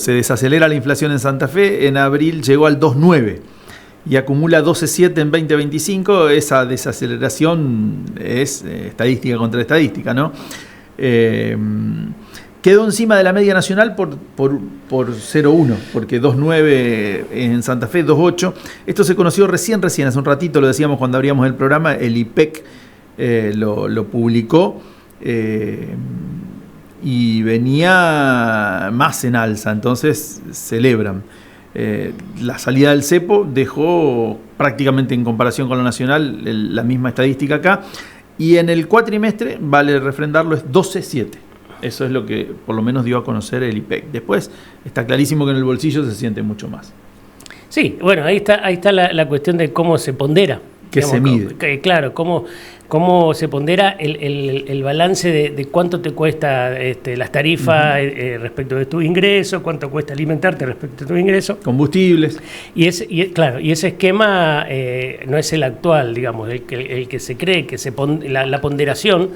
Se desacelera la inflación en Santa Fe, en abril llegó al 2,9 y acumula 12,7 en 2025. Esa desaceleración es estadística contra estadística, ¿no? Quedó encima de la media nacional por 0,1, porque 2,9 en Santa Fe, 2,8. Esto se conoció recién, hace un ratito, lo decíamos cuando abríamos el programa, el IPEC lo publicó. Y venía más en alza, entonces celebran. La salida del cepo dejó prácticamente en comparación con lo nacional la misma estadística acá, y en el cuatrimestre, vale refrendarlo, es 12,7. Eso es lo que por lo menos dio a conocer el IPEC. Después está clarísimo que en el bolsillo se siente mucho más. Sí, bueno, ahí está la cuestión de cómo se pondera. Que se mide. Claro, cómo se pondera el balance de cuánto te cuesta las tarifas respecto de tu ingreso, cuánto cuesta alimentarte respecto de tu ingreso. Combustibles. Y ese esquema no es el actual, digamos, el que se cree que la ponderación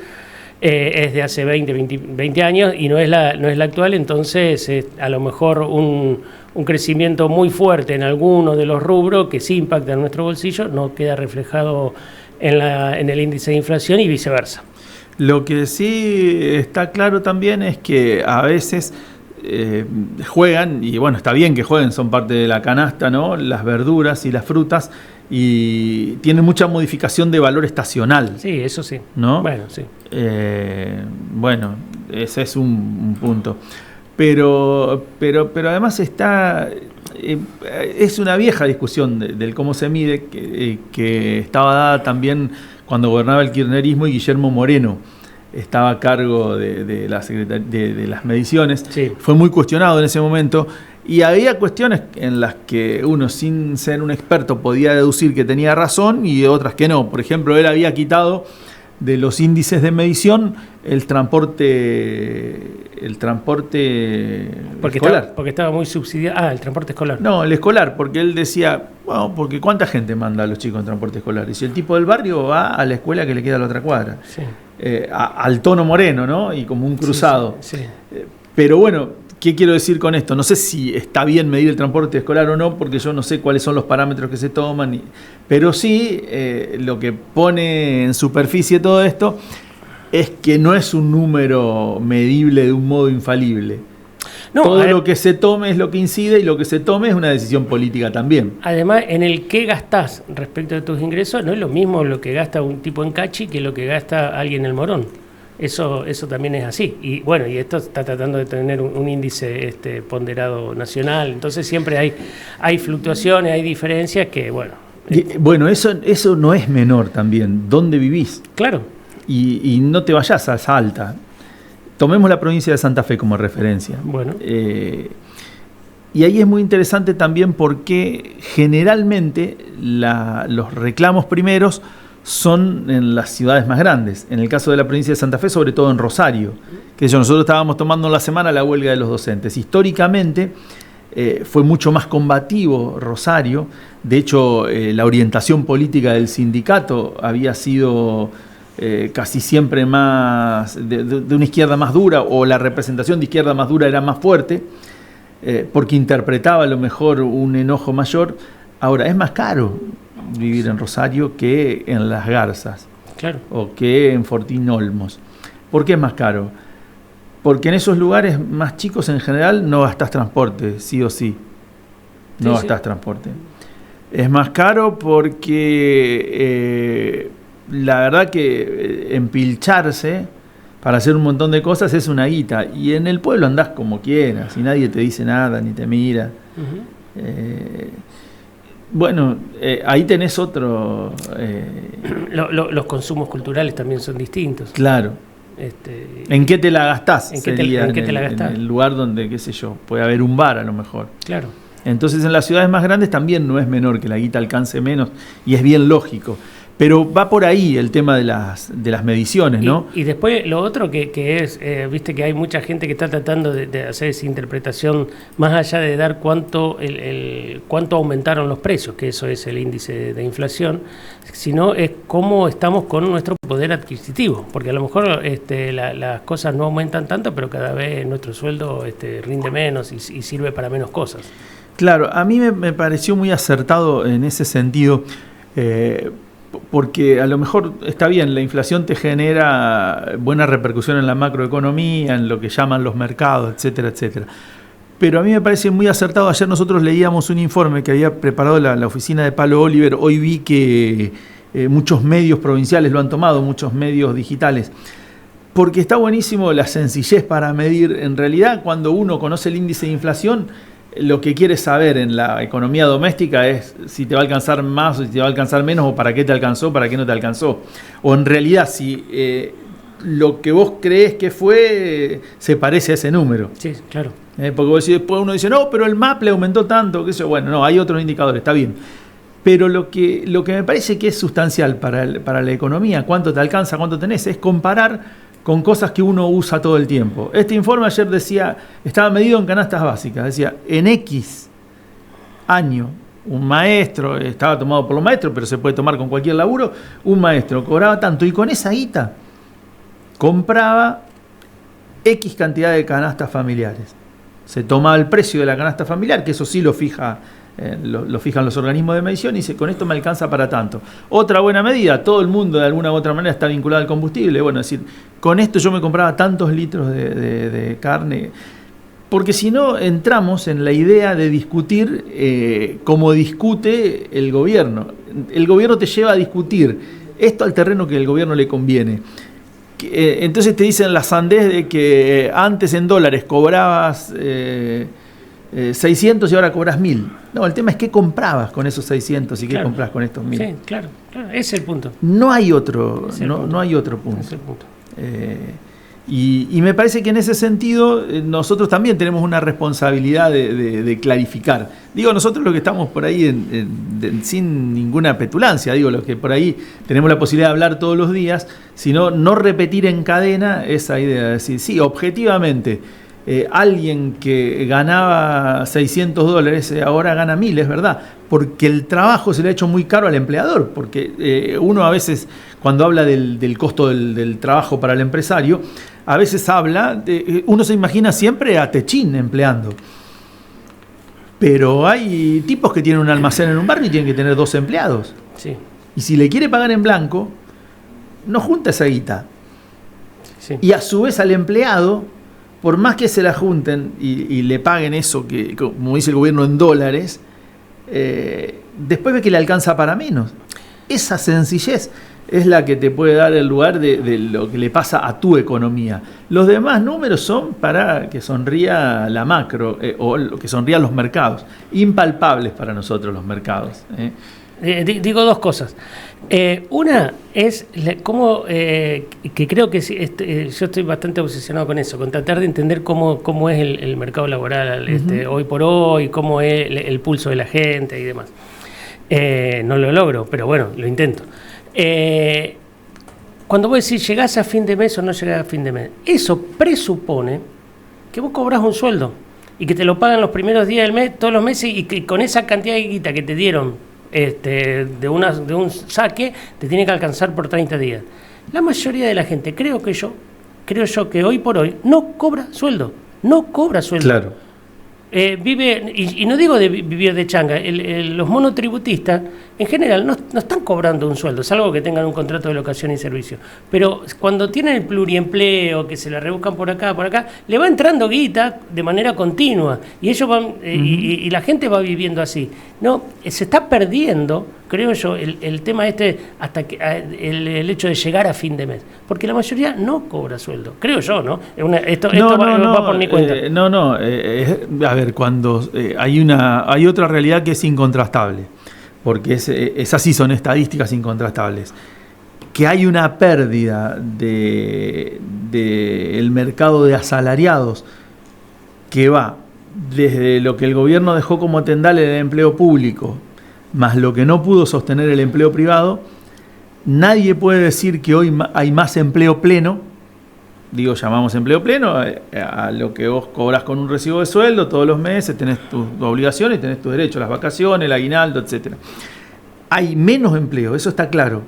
es de hace 20 años y no es la actual, entonces a lo mejor un crecimiento muy fuerte en alguno de los rubros que sí impacta en nuestro bolsillo no queda reflejado en el índice de inflación y viceversa. Lo que sí está claro también es que a veces juegan, y bueno, está bien que jueguen, son parte de la canasta, ¿no? Las verduras y las frutas, y tienen mucha modificación de valor estacional. Sí, eso sí. ¿No? Bueno, sí. Bueno, ese es un punto. Pero además está es una vieja discusión del cómo se mide, que estaba dada también cuando gobernaba el kirchnerismo y Guillermo Moreno estaba a cargo de las mediciones. Sí. Fue muy cuestionado en ese momento y había cuestiones en las que uno, sin ser un experto, podía deducir que tenía razón y otras que no. Por ejemplo, él había quitado de los índices de medición el transporte escolar. Porque estaba muy subsidiado. El transporte escolar. No, el escolar, porque él decía, bueno, porque ¿cuánta gente manda a los chicos en transporte escolar? Y si el tipo del barrio va a la escuela que le queda a la otra cuadra. Sí. Al tono Moreno, ¿no? Y como un cruzado. Sí. Pero bueno, ¿qué quiero decir con esto? No sé si está bien medir el transporte escolar o no, porque yo no sé cuáles son los parámetros que se toman. Pero sí, lo que pone en superficie todo esto es que no es un número medible de un modo infalible. No, todo lo que se tome es lo que incide y lo que se tome es una decisión política también. Además, en el que gastás respecto de tus ingresos, no es lo mismo lo que gasta un tipo en Cachi que lo que gasta alguien en el Morón. Eso también es así. Y bueno, y esto está tratando de tener un índice ponderado nacional. Entonces siempre hay fluctuaciones, hay diferencias que, bueno. Bueno, eso no es menor también. ¿Dónde vivís? Claro. Y no te vayas a Salta. Tomemos la provincia de Santa Fe como referencia. Bueno. Y ahí es muy interesante también porque generalmente los reclamos primeros son en las ciudades más grandes. En el caso de la provincia de Santa Fe, sobre todo en Rosario, que nosotros estábamos tomando en la semana la huelga de los docentes. Históricamente fue mucho más combativo Rosario. De hecho, la orientación política del sindicato había sido casi siempre más de una izquierda más dura, o la representación de izquierda más dura era más fuerte, porque interpretaba a lo mejor un enojo mayor. Ahora, es más caro vivir en Rosario que en Las Garzas, claro, o que en Fortín Olmos. ¿Por qué es más caro? Porque en esos lugares más chicos en general no gastás transporte, sí o sí. No gastás transporte. Es más caro porque la verdad que empilcharse para hacer un montón de cosas es una guita. Y en el pueblo andás como quieras y nadie te dice nada ni te mira. Bueno, ahí tenés otro... los consumos culturales también son distintos. Claro. ¿En qué te la gastás? ¿En qué te la gastás? En el lugar donde, qué sé yo, puede haber un bar a lo mejor. Claro. Entonces en las ciudades más grandes también no es menor que la guita alcance menos, y es bien lógico. Pero va por ahí el tema de las mediciones, ¿no? Y después lo otro que es, viste que hay mucha gente que está tratando de hacer esa interpretación más allá de dar cuánto aumentaron los precios, que eso es el índice de inflación, sino es cómo estamos con nuestro poder adquisitivo, porque a lo mejor las cosas no aumentan tanto, pero cada vez nuestro sueldo rinde menos y sirve para menos cosas. Claro, a mí me pareció muy acertado en ese sentido, porque a lo mejor está bien, la inflación te genera buena repercusión en la macroeconomía, en lo que llaman los mercados, etcétera, etcétera. Pero a mí me parece muy acertado. Ayer nosotros leíamos un informe que había preparado la oficina de Palo Oliver. Hoy vi que muchos medios provinciales lo han tomado, muchos medios digitales. Porque está buenísimo la sencillez para medir. En realidad, cuando uno conoce el índice de inflación, lo que quiere saber en la economía doméstica es si te va a alcanzar más o si te va a alcanzar menos, o para qué te alcanzó, para qué no te alcanzó. O en realidad, si lo que vos crees que fue se parece a ese número. Sí, claro. Porque vos decís, después uno dice, no, pero el MAP le aumentó tanto, que eso. Bueno, no, hay otros indicadores, está bien. Pero lo que me parece que es sustancial para la economía, cuánto te alcanza, cuánto tenés, es comparar con cosas que uno usa todo el tiempo. Este informe ayer decía, estaba medido en canastas básicas, decía, en X año, un maestro, estaba tomado por los maestros, pero se puede tomar con cualquier laburo, un maestro cobraba tanto, y con esa guita compraba X cantidad de canastas familiares. Se tomaba el precio de la canasta familiar, que eso sí lo fijan los organismos de medición, y dice, con esto me alcanza para tanto. Otra buena medida, todo el mundo de alguna u otra manera está vinculado al combustible. Bueno, es decir, con esto yo me compraba tantos litros de carne. Porque si no, entramos en la idea de discutir como discute el gobierno. El gobierno te lleva a discutir esto al terreno que el gobierno le conviene. Entonces te dicen la sandez de que antes en dólares cobrabas 600 y ahora cobras 1.000. No, el tema es qué comprabas con esos 600 y qué compras con estos 1.000. Sí, claro, ese es el punto. No hay otro, no hay otro punto. Ese es el punto. Y me parece que en ese sentido nosotros también tenemos una responsabilidad de clarificar. Digo, nosotros los que estamos por ahí sin ninguna petulancia, digo, los que por ahí tenemos la posibilidad de hablar todos los días, sino no repetir en cadena esa idea de decir, sí, objetivamente, alguien que ganaba $600 ahora gana 1.000, es verdad, porque el trabajo se le ha hecho muy caro al empleador, porque uno a veces cuando habla del costo del trabajo para el empresario, a veces uno se imagina siempre a Techín empleando, pero hay tipos que tienen un almacén en un barrio y tienen que tener 2 empleados. Sí. Y si le quiere pagar en blanco, no junta esa guita. Sí. Y a su vez al empleado, por más que se la junten y le paguen eso, que como dice el gobierno, en dólares, después ve que le alcanza para menos. Esa sencillez es la que te puede dar el lugar de lo que le pasa a tu economía. Los demás números son para que sonría la macro, o que sonrían los mercados. Impalpables para nosotros los mercados. Digo 2 cosas. Una es cómo, que creo que yo estoy bastante obsesionado con eso, con tratar de entender cómo es el mercado laboral hoy por hoy, cómo es el pulso de la gente y demás. No lo logro, pero bueno, lo intento. Cuando vos decís llegás a fin de mes o no llegás a fin de mes, eso presupone que vos cobrás un sueldo y que te lo pagan los primeros días del mes, todos los meses, y que con esa cantidad de guita que te dieron de un saque, te tiene que alcanzar por 30 días. La mayoría de la gente, creo yo que hoy por hoy no cobra sueldo. Claro. Vive, y no digo de vivir de changa, los monotributistas en general no están cobrando un sueldo, salvo que tengan un contrato de locación y servicio. Pero cuando tienen el pluriempleo, que se la rebuscan por acá, le va entrando guita de manera continua. Y ellos van, y la gente va viviendo así. No, se está perdiendo, creo yo, el tema hasta que el hecho de llegar a fin de mes. Porque la mayoría no cobra sueldo, creo yo, ¿no? Esto va por mi cuenta. A ver, cuando hay otra realidad que es incontrastable, porque esas sí son estadísticas incontrastables, que hay una pérdida del mercado de asalariados que va desde lo que el gobierno dejó como tendal en el empleo público, más lo que no pudo sostener el empleo privado, nadie puede decir que hoy hay más empleo pleno. Digo, llamamos empleo pleno a lo que vos cobras con un recibo de sueldo todos los meses, tenés tus obligaciones, tenés tus derechos, las vacaciones, el aguinaldo, etc. Hay menos empleo, eso está claro.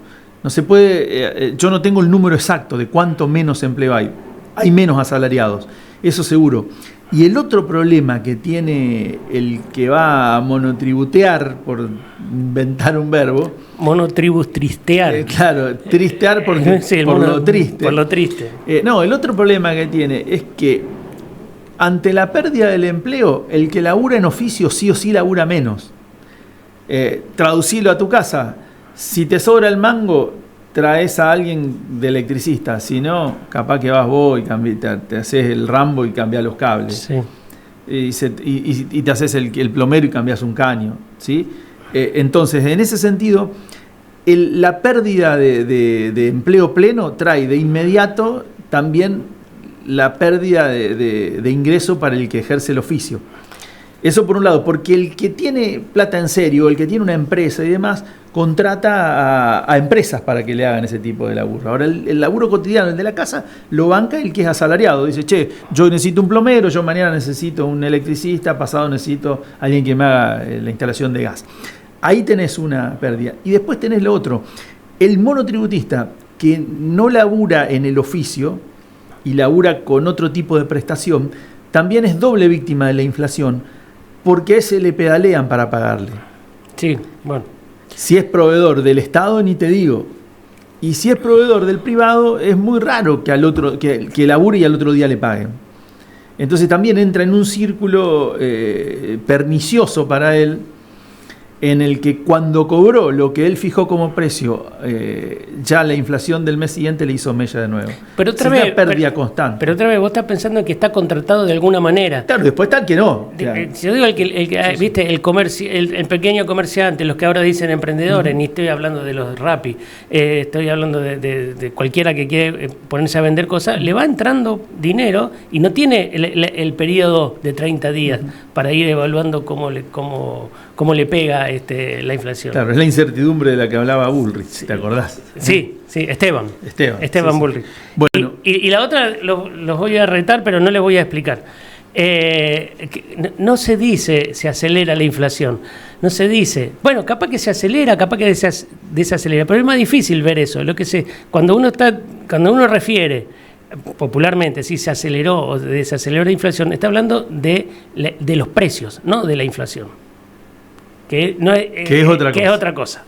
No se puede, yo no tengo el número exacto de cuánto menos empleo hay. Hay menos asalariados, eso seguro. Y el otro problema que tiene el que va a monotributear, por inventar un verbo... Monotributristear. Claro, tristear porque, sí, por lo triste. Por lo triste. No, el otro problema que tiene es que ante la pérdida del empleo, el que labura en oficio sí o sí labura menos. Traducilo a tu casa. Si te sobra el mango, traes a alguien de electricista. Si no, capaz que vas vos y te haces el Rambo y cambias los cables. Sí. Y te haces el plomero y cambias un caño. ¿Sí? Entonces, en ese sentido, la pérdida de empleo pleno trae de inmediato también la pérdida de ingreso para el que ejerce el oficio. Eso por un lado, porque el que tiene plata en serio, el que tiene una empresa y demás, contrata a empresas para que le hagan ese tipo de laburo. Ahora, el laburo cotidiano, el de la casa, lo banca el que es asalariado. Dice, che, yo necesito un plomero, yo mañana necesito un electricista, pasado necesito alguien que me haga la instalación de gas. Ahí tenés una pérdida. Y después tenés lo otro. El monotributista que no labura en el oficio y labura con otro tipo de prestación, también es doble víctima de la inflación, porque a ese le pedalean para pagarle. Sí, bueno. Si es proveedor del Estado, ni te digo. Y si es proveedor del privado, es muy raro que al otro que labure y al otro día le paguen. Entonces también entra en un círculo pernicioso para él, en el que cuando cobró lo que él fijó como precio, ya la inflación del mes siguiente le hizo mella de nuevo. Pero otra vez, una pérdida constante. Pero otra vez vos estás pensando en que está contratado de alguna manera. Claro, después tal que no. Yo digo viste, el pequeño comerciante, los que ahora dicen emprendedores, ni estoy hablando de los Rappi, estoy hablando de cualquiera que quiere ponerse a vender cosas, le va entrando dinero y no tiene el periodo de 30 días para ir evaluando cómo le pega la inflación. Claro, es la incertidumbre de la que hablaba Bullrich, ¿te acordás? Sí, Esteban sí. Bullrich. Bueno. Y la otra los voy a retar, pero no les voy a explicar. No se dice se acelera la inflación, no se dice, bueno, capaz que se acelera, capaz que desacelera, pero es más difícil ver eso. Cuando uno refiere popularmente si se aceleró o desaceleró la inflación, está hablando de los precios, no de la inflación. Que es otra cosa.